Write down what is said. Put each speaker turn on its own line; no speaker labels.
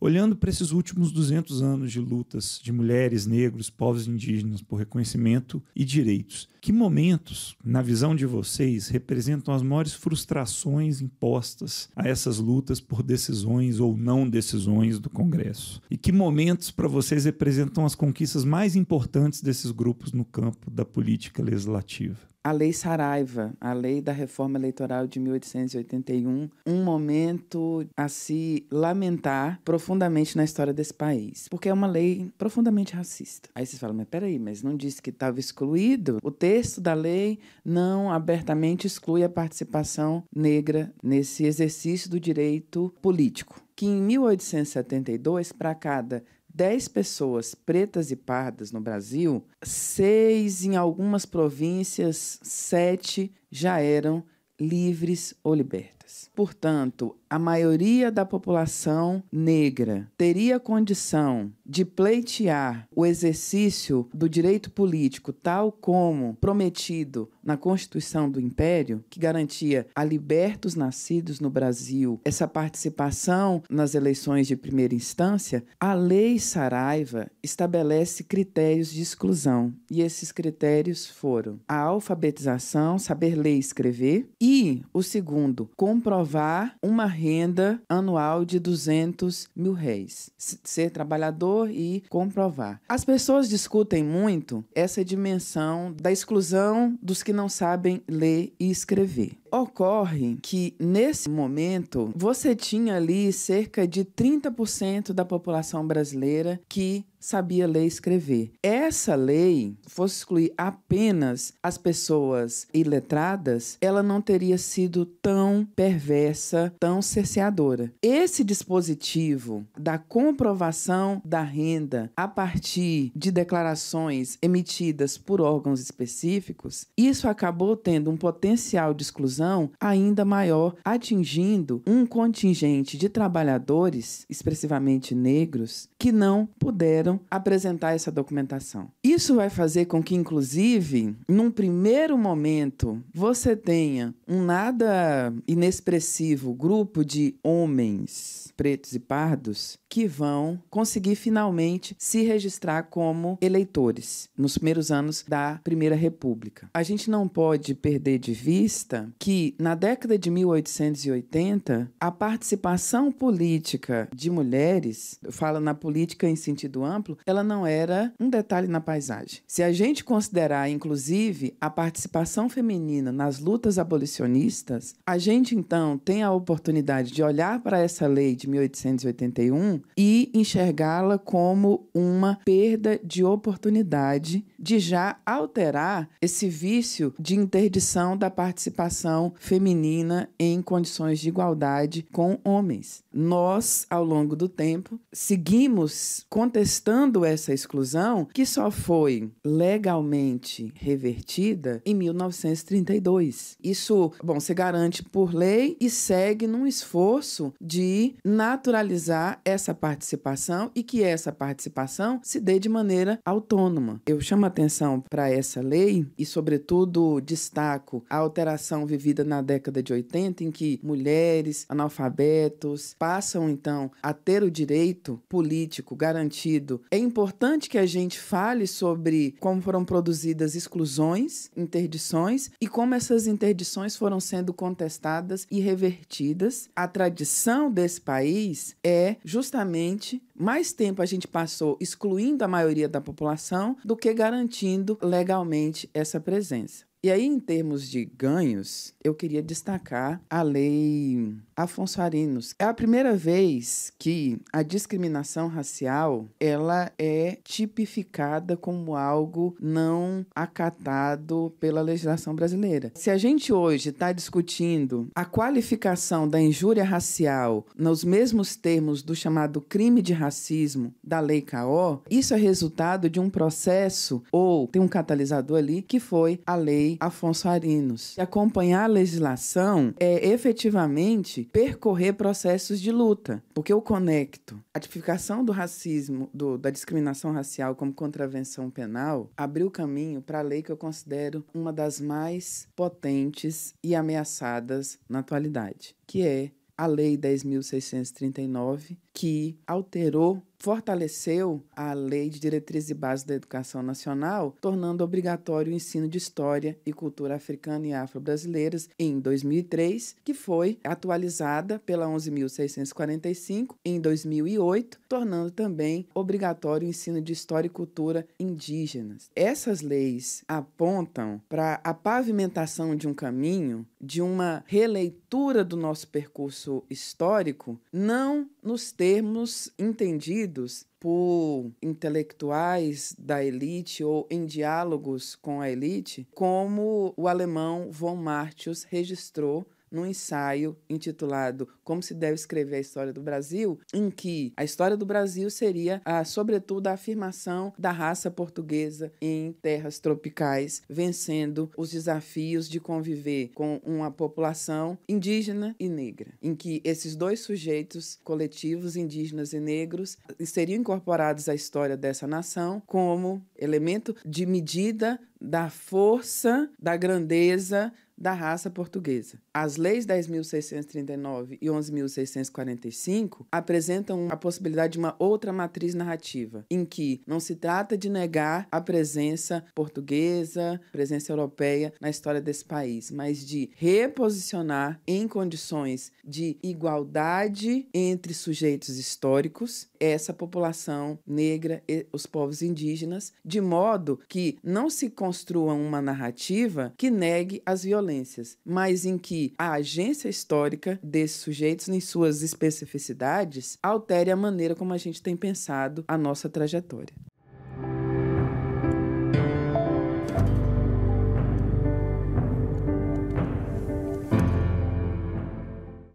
Olhando para esses últimos 200 anos de lutas de mulheres, negros, povos indígenas por reconhecimento e direitos, que momentos, na visão de vocês, representam as maiores frustrações impostas a essas lutas por decisões ou não decisões do Congresso? E que momentos para vocês representam as conquistas mais importantes desses grupos no campo da política legislativa?
A Lei Saraiva, a Lei da Reforma Eleitoral de 1881, um momento a se lamentar profundamente na história desse país, porque é uma lei profundamente racista. Aí vocês falam, mas peraí, mas não disse que estava excluído? O texto da lei não abertamente exclui a participação negra nesse exercício do direito político, que em 1872, para cada 10 pessoas pretas e pardas no Brasil, 6 em algumas províncias, 7 já eram livres ou libertas. Portanto, a maioria da população negra teria condição de pleitear o exercício do direito político tal como prometido na Constituição do Império, que garantia a libertos nascidos no Brasil essa participação nas eleições de primeira instância. A Lei Saraiva estabelece critérios de exclusão, e esses critérios foram a alfabetização, saber ler e escrever, e o segundo, comprovar uma renda anual de R$200 mil, ser trabalhador e comprovar. As pessoas discutem muito essa dimensão da exclusão dos que não sabem ler e escrever. Ocorre que, nesse momento, você tinha ali cerca de 30% da população brasileira que sabia ler e escrever. Essa lei, fosse excluir apenas as pessoas iletradas, ela não teria sido tão perversa, tão cerceadora. Esse dispositivo da comprovação da renda a partir de declarações emitidas por órgãos específicos, isso acabou tendo um potencial de exclusão ainda maior, atingindo um contingente de trabalhadores, expressivamente negros, que não puderam apresentar essa documentação. Isso vai fazer com que, inclusive, num primeiro momento, você tenha um nada inexpressivo grupo de homens pretos e pardos que vão conseguir finalmente se registrar como eleitores nos primeiros anos da Primeira República. A gente não pode perder de vista que, na década de 1880, a participação política de mulheres, eu falo na política em sentido amplo, ela não era um detalhe na paisagem. Se a gente considerar, inclusive, a participação feminina nas lutas abolicionistas, a gente, então, tem a oportunidade de olhar para essa lei de 1881 e enxergá-la como uma perda de oportunidade de já alterar esse vício de interdição da participação feminina em condições de igualdade com homens. Nós, ao longo do tempo, seguimos contestando essa exclusão que só foi legalmente revertida em 1932. Isso, se garante por lei e segue num esforço de naturalizar essa participação e que essa participação se dê de maneira autônoma. Eu chamo a atenção para essa lei e, sobretudo, destaco a alteração vivida na década de 80, em que mulheres, analfabetos, passam, então, a ter o direito político garantido. É importante que a gente fale sobre como foram produzidas exclusões, interdições, e como essas interdições foram sendo contestadas e revertidas. A tradição desse país é justamente mais tempo a gente passou excluindo a maioria da população do que garantindo legalmente essa presença. E aí, em termos de ganhos, eu queria destacar a Lei Afonso Arinos. É a primeira vez que a discriminação racial ela é tipificada como algo não acatado pela legislação brasileira. Se a gente hoje está discutindo a qualificação da injúria racial nos mesmos termos do chamado crime de racismo da Lei K.O., isso é resultado de um processo, ou tem um catalisador ali, que foi a Lei Afonso Arinos. E acompanhar a legislação é efetivamente percorrer processos de luta, porque eu conecto a tipificação do racismo, da discriminação racial como contravenção penal, abriu caminho para a lei que eu considero uma das mais potentes e ameaçadas na atualidade, que é a Lei 10.639, que alterou, fortaleceu a Lei de Diretrizes e Bases da Educação Nacional, tornando obrigatório o ensino de História e Cultura Africana e Afro-Brasileiras em 2003, que foi atualizada pela 11.645 em 2008, tornando também obrigatório o ensino de História e Cultura indígenas. Essas leis apontam para a pavimentação de um caminho, de uma releitura do nosso percurso histórico, não nos termos entendidos por intelectuais da elite ou em diálogos com a elite, como o alemão von Martius registrou num ensaio intitulado Como se deve escrever a história do Brasil, em que a história do Brasil seria, sobretudo, a afirmação da raça portuguesa em terras tropicais, vencendo os desafios de conviver com uma população indígena e negra, em que esses dois sujeitos coletivos, indígenas e negros, seriam incorporados à história dessa nação como elemento de medida da força, da grandeza da raça portuguesa. As leis 10.639 e 11.645 apresentam a possibilidade de uma outra matriz narrativa, em que não se trata de negar a presença portuguesa, presença europeia na história desse país, mas de reposicionar em condições de igualdade entre sujeitos históricos essa população negra e os povos indígenas, de modo que não se construa uma narrativa que negue as violências, mas em que a agência histórica desses sujeitos, em suas especificidades, altere a maneira como a gente tem pensado a nossa trajetória.